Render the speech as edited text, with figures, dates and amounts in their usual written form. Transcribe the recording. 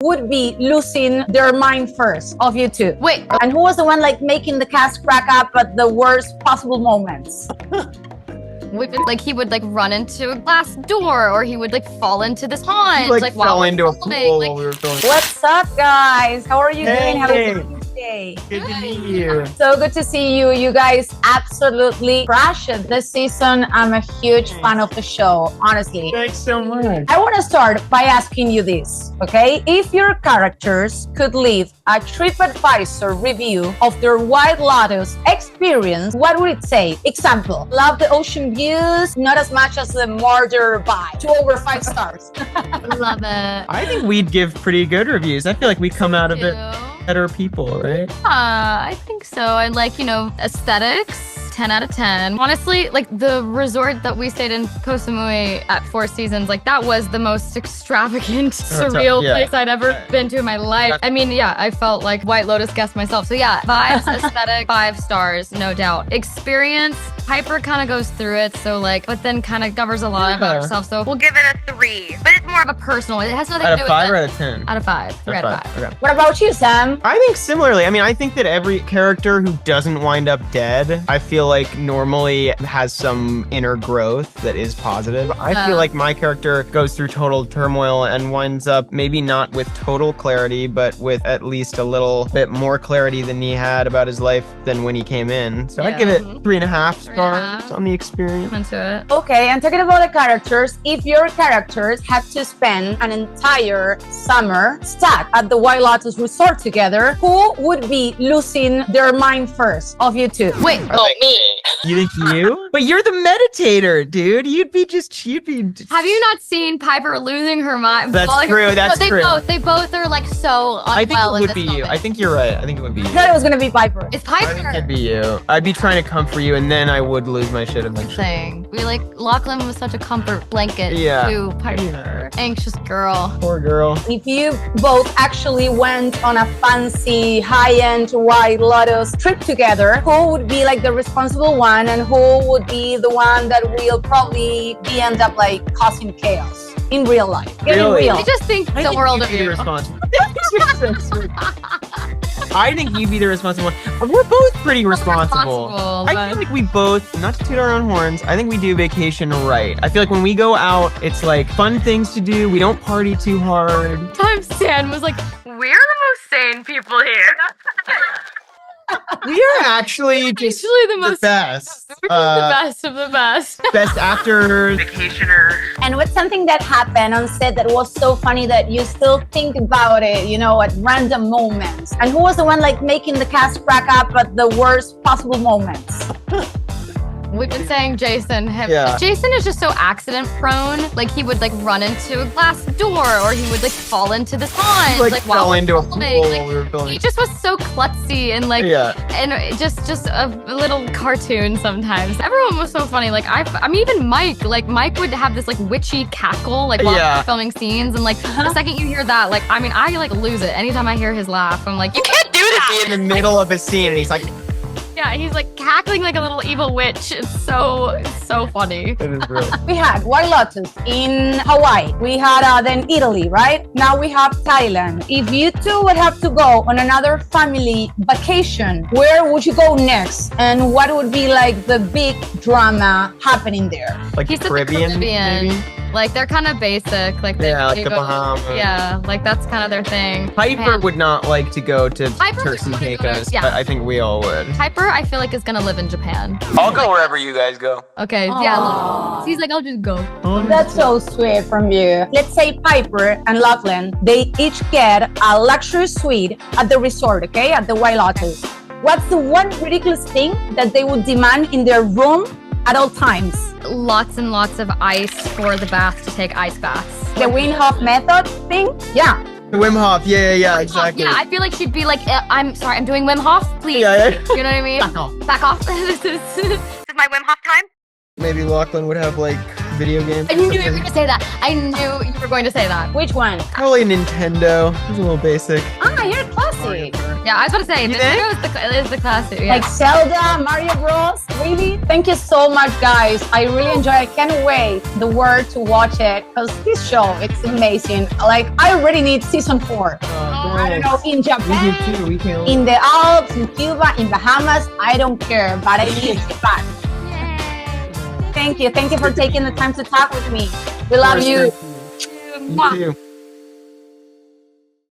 would be losing their mind first of you two? Wait. And who was the one like making the cast crack up at the worst possible moments? Like he would like run into a glass door, or he would like fall into this pond. He, like fell into a pool like, while we were filming. What's up, guys? How are you Hey. doing? Have a good day. Good to meet you. So good to see you. You guys absolutely crushed it this season. I'm a huge fan of the show, honestly. Thanks so much. I want to start by asking you this, okay? If your characters could leave a TripAdvisor review of their White Lotus experience, what would it say? Example, love the ocean views, not as much as the murder vibe. 2 over 5 stars. Love it. I think we'd give pretty good reviews. I feel like we come out of it better people, right? I think so. I like, aesthetics. 10 out of 10. Honestly, like the resort that we stayed in, Koh Samui at 4 Seasons, like that was the most extravagant, surreal place I'd ever been to in my life. I mean, yeah, I felt like White Lotus guest myself. So yeah, vibes, aesthetic, 5 stars, no doubt. Experience, Piper kind of goes through it, so like, but then kind of covers a lot about herself. So we'll give it a 3. But it's more of a personal. It has nothing to do with 5 or it. out of 10? Out of 5. 3 out of 5. Okay. What about you, Sam? I think similarly. I mean, I think that every character who doesn't wind up dead, I feel like normally has some inner growth that is positive. I feel like my character goes through total turmoil and winds up maybe not with total clarity, but with at least a little bit more clarity than he had about his life than when he came in. So I'd give it 3.5 stars on the experience. Into it. Okay, and talking about the characters, if your characters had to spend an entire summer stuck at the White Lotus resort together, who would be losing their mind first of you two? Wait, me. You think you? But you're the meditator, dude. You'd be. Have you not seen Piper losing her mind? That's true. That's they true. They both are like so unwell I think it in would this be you. moment. I think you're right. I think it would be you. I thought it was gonna be Piper. It's I Piper. think it'd be you. I'd be trying to comfort you, and then I would lose my shit eventually. Thing. We like Lochlan was such a comfort blanket to Piper. Anxious girl. Poor girl. If you both actually went on a fancy high-end White Lotus trip together, who would be like the responsible one and who would be the one that will probably end up like causing chaos in real life? Getting Really? real. I just think the world of you'd be you. responsible. I think you'd be the responsible one. We're both pretty responsible. I feel like we both, not to toot our own horns, I think we do vacation right. I feel like when we go out, it's like fun things to do. We don't party too hard. Time Stan was like, we're the most sane people here. We are actually just Actually the most best. We're just the best of the best. Best actors, vacationer. And what's something that happened on set that was so funny that you still think about it, at random moments? And who was the one like making the cast crack up at the worst possible moments? We've been saying Jason. Yeah. Jason is just so accident prone. Like he would like run into a glass door, or he would like fall into this pond. He fell into a pool filming. while we were filming. He just was so klutzy and like, and just a little cartoon sometimes. Everyone was so funny. Like I mean, even Mike. Like Mike would have this like witchy cackle like while we were filming scenes, and like the second you hear that, like I mean, I like lose it anytime I hear his laugh. I'm like, you can't do that. Be in the middle of a scene, and he's like. Yeah, he's like cackling like a little evil witch. It's so funny. It is real. We had White Lotus in Hawaii. We had then Italy, right? Now we have Thailand. If you two would have to go on another family vacation, where would you go next? And what would be like the big drama happening there? Like He's Caribbean, maybe? Like they're kind of basic. Like they like the go, Bahamas. Yeah, like that's kind of their thing. Piper would not like to go to Piper Turks and would wanna go to- Caicos, yeah. but I think we all would. Piper, I feel like is gonna live in Japan. I'll go wherever you guys go. Okay, yeah. He's like, I'll just go. That's so sweet from you. Let's say Piper and Lochlan, they each get a luxury suite at the resort, okay? At the White Lotus. What's the one ridiculous thing that they would demand in their room at all times? Lots and lots of ice for the bath to take ice baths. The Wim Hof method thing? Yeah. Wim Hof, yeah, exactly. Yeah, I feel like she'd be like, I'm sorry, I'm doing Wim Hof, please. Yeah. You know what I mean? Back off. This is my Wim Hof time. Maybe Lochlan would have like video games. I knew you were going to say that. I knew you were going to say that. Which one? Probably Nintendo. It's a little basic. Ah, you're classy. Yeah, I was about to say, You this think? is the classic. Yeah. Like Zelda, Mario Bros. Really? Thank you so much, guys. I really enjoy it. I can't wait the world to watch it because this show, it's amazing. Like, I already need season 4. I don't know, in Japan, We can. in the Alps, in Cuba, in Bahamas, I don't care, but I need it back. Yay. Thank you. Thank you for taking the time to talk with me. We love you. You too.